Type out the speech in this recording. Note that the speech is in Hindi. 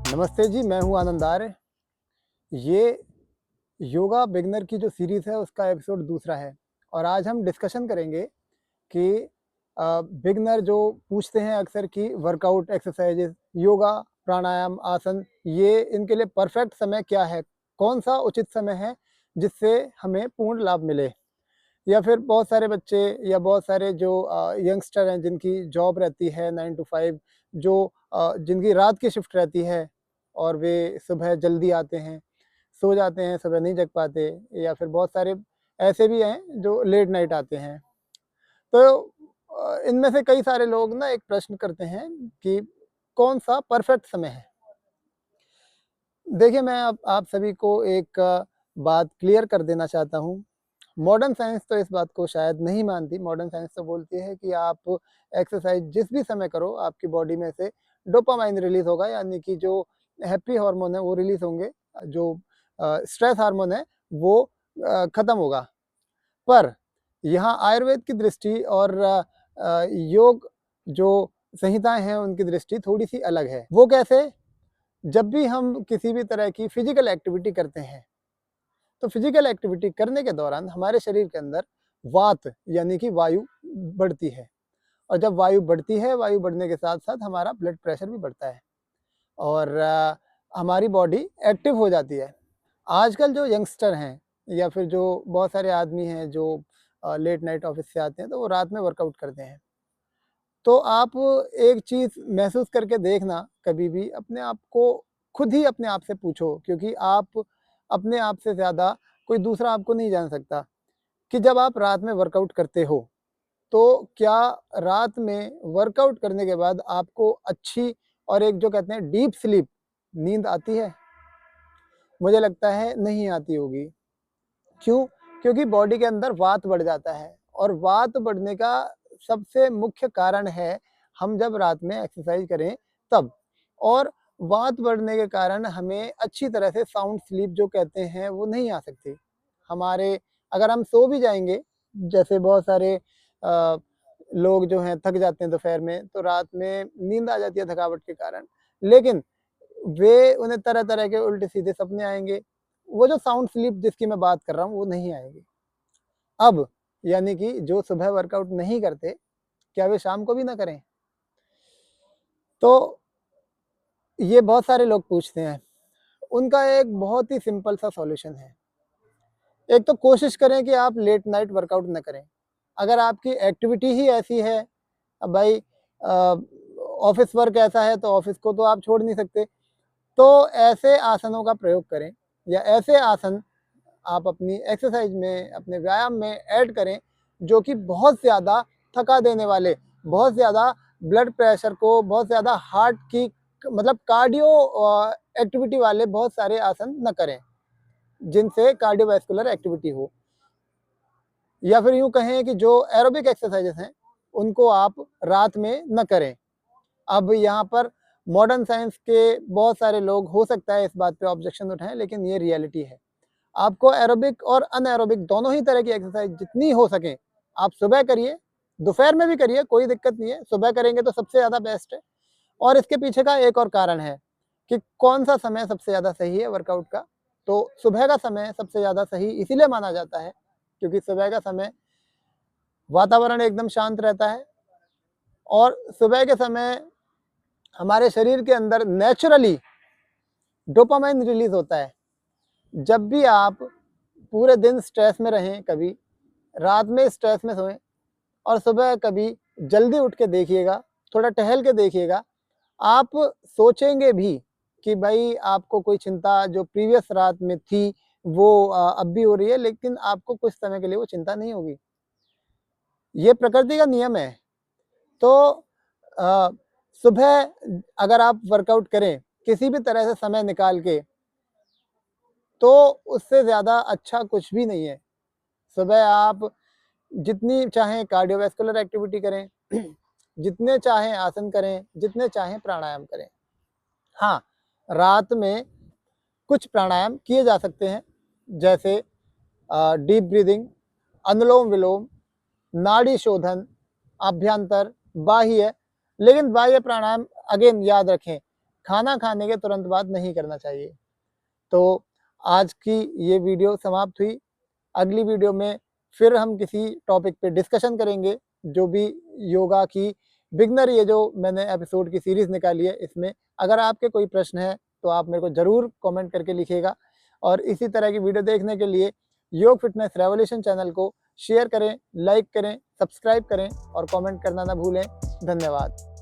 नमस्ते जी, मैं हूँ आनंद आर्य। ये योगा बिगिनर की जो सीरीज़ है उसका एपिसोड दूसरा है और आज हम डिस्कशन करेंगे कि बिगिनर जो पूछते हैं अक्सर कि वर्कआउट एक्सरसाइजेज़, योगा, प्राणायाम, आसन ये इनके लिए परफेक्ट समय क्या है? कौन-सा उचित समय है जिससे हमें पूर्ण लाभ मिले? या फिर बहुत सारे बच्चे या बहुत सारे जो यंगस्टर हैं जिनकी जॉब रहती है 9 टू 5 जो जिनकी रात की शिफ्ट रहती है और वे सुबह जल्दी आते हैं, सो जाते हैं, सुबह नहीं जग पाते या फिर बहुत सारे ऐसे भी हैं जो लेट नाइट आते हैं। तो इनमें से कई सारे लोग ना एक प्रश्न करते हैं कि कौन-सा परफेक्ट समय है? देखिए, मैं अब आप सभी को एक बात क्लियर कर देना चाहता हूँ। मॉडर्न साइंस तो इस बात को शायद नहीं मानती। मॉडर्न साइंस तो बोलती है कि आप एक्सरसाइज़ जिस भी समय करो, आपकी बॉडी में से डोपामाइन रिलीज़ होगा, यानी कि जो हैप्पी हार्मोन है, वो रिलीज़ होंगे। जो स्ट्रेस हार्मोन है, वो खत्म होगा। पर यहाँ आयुर्वेद की दृष्टि और योग जो संहिताएँ हैं, उनकी दृष्टि थोड़ी-सी अलग है। वो कैसे? जब भी हम किसी भी तरह की फिज़िकल एक्टिविटी करते हैं, तो फिज़िकल एक्टिविटी करने के दौरान हमारे शरीर के अंदर वात यानी कि वायु बढ़ती है और जब वायु बढ़ती है, वायु बढ़ने के साथ-साथ हमारा ब्लड प्रेशर भी बढ़ता है और हमारी बॉडी एक्टिव हो जाती है। आजकल जो यंगस्टर हैं या फिर जो बहुत सारे आदमी हैं जो लेट नाइट ऑफ़िस से आते हैं, तो वो रात में वर्कआउट करते हैं। तो आप एक चीज़ महसूस करके देखना कभी भी अपने आप को खुद ही अपने आप से पूछो क्योंकि आप अपने आप से ज़्यादा कोई दूसरा आपको नहीं जान सकता कि जब आप रात में वर्कआउट करते हो, तो क्या रात में वर्कआउट करने के बाद आपको अच्छी और एक जो कहते हैं डीप स्लीप नींद आती है? मुझे लगता है नहीं आती होगी। क्यों? क्योंकि बॉडी के अंदर वात बढ़ जाता है और वात बढ़ने का सबसे मुख्य कारण है, हम जब रात में एक्सरसाइज करें तब। और वात बढ़ने के कारण हमें अच्छी तरह से साउंड स्लीप जो कहते हैं वो नहीं आ सकती। हमारे अगर हम सो भी जाएँगे, जैसे बहुत सारे अ, लोग जो हैं थक जाते हैं दोपहर में, तो रात में नींद आ जाती है थकावट के कारण। लेकिन वे उन्हें तरह-तरह के उल्टे-सीधे सपने आएँगे। वो जो साउंड स्लीप जिसकी मैं बात कर रहा हूँ, वो नहीं आएगी। अब यानी कि जो सुबह वर्कआउट नहीं करते, क्या वे शाम को भी ना करें? तो ये बहुत सारे लोग पूछते हैं। उनका एक बहुत ही सिंपल सा सॉल्यूशन है। एक तो कोशिश करें कि आप लेट नाइट वर्कआउट ना करें। अगर आपकी एक्टिविटी ही ऐसी है, अब भाई ऑफ़िस वर्क ऐसा है तो ऑफ़िस को तो आप छोड़ नहीं सकते। तो ऐसे आसनों का प्रयोग करें या ऐसे आसन आप अपनी एक्सरसाइज में, अपने व्यायाम में ऐड करें, जो कि बहुत ज़्यादा थका देने वाले, बहुत ज़्यादा ब्लड प्रेशर को, बहुत ज़्यादा हार्ट की मतलब कार्डियो एक्टिविटी वाले बहुत सारे आसन न करें, जिनसे कार्डियोवैस्कुलर एक्टिविटी हो। या फिर यूँ कहें कि जो एरोबिक एक्सरसाइज़ेज़ हैं, उनको आप रात में न करें। अब यहाँ पर मॉडर्न साइंस के बहुत सारे लोग हो सकता है इस बात पे ऑब्जेक्शन उठाएँ, लेकिन ये रियलिटी है। आपको एरोबिक और अनएरोबिक दोनों ही तरह की एक्सरसाइज जितनी हो सके आप सुबह करिए, दोपहर में भी करिए, कोई दिक्कत नहीं है। सुबह करेंगे तो सबसे ज़्यादा बेस्ट है और इसके पीछे का एक और कारण है कि कौन-सा समय सबसे ज़्यादा सही है वर्कआउट का। तो सुबह का समय सबसे ज़्यादा सही इसीलिए माना जाता है क्योंकि सुबह का समय वातावरण एकदम शांत रहता है और सुबह के समय हमारे शरीर के अंदर नेचुरली डोपामाइन रिलीज़ होता है। जब भी आप पूरे दिन स्ट्रेस में रहें कभी, रात में स्ट्रेस में सोएँ और सुबह कभी जल्दी उठ के देखिएगा, थोड़ा टहल के देखिएगा, आप सोचेंगे भी कि भाई आपको कोई चिंता जो प्रीवियस रात में थी, वो अब भी हो रही है, लेकिन आपको कुछ समय के लिए वो चिंता नहीं होगी। ये प्रकृति का नियम है। तो अ, सुबह अगर आप वर्कआउट करें, किसी भी तरह से समय निकाल के, तो उससे ज़्यादा अच्छा कुछ भी नहीं है। सुबह आप जितनी चाहें कार्डियोवैस्कुलर एक्टिविटी करें, जितने चाहें आसन करें, जितने चाहें प्राणायाम करें। हाँ, रात में कुछ प्राणायाम किए जा सकते हैं, जैसे डीप ब्रीदिंग, अनुलोम-विलोम, नाड़ी शोधन, आभ्यंतर, बाह्य। लेकिन बाह्य प्राणायाम अगेन याद रखें, खाना खाने के तुरंत बाद नहीं करना चाहिए। तो आज की ये वीडियो समाप्त हुई। अगली वीडियो में फिर हम किसी टॉपिक पे डिस्कशन करेंगे, जो भी योगा की बिगिनर ये जो मैंने एपिसोड की सीरीज़ निकाली है इसमें। अगर आपके कोई प्रश्न है तो आप मेरे को ज़रूर कमेंट करके लिखिएगा और इसी तरह की वीडियो देखने के लिए योग फिटनेस रेवोल्यूशन चैनल को शेयर करें, लाइक करें, सब्सक्राइब करें और कमेंट करना ना भूलें। धन्यवाद।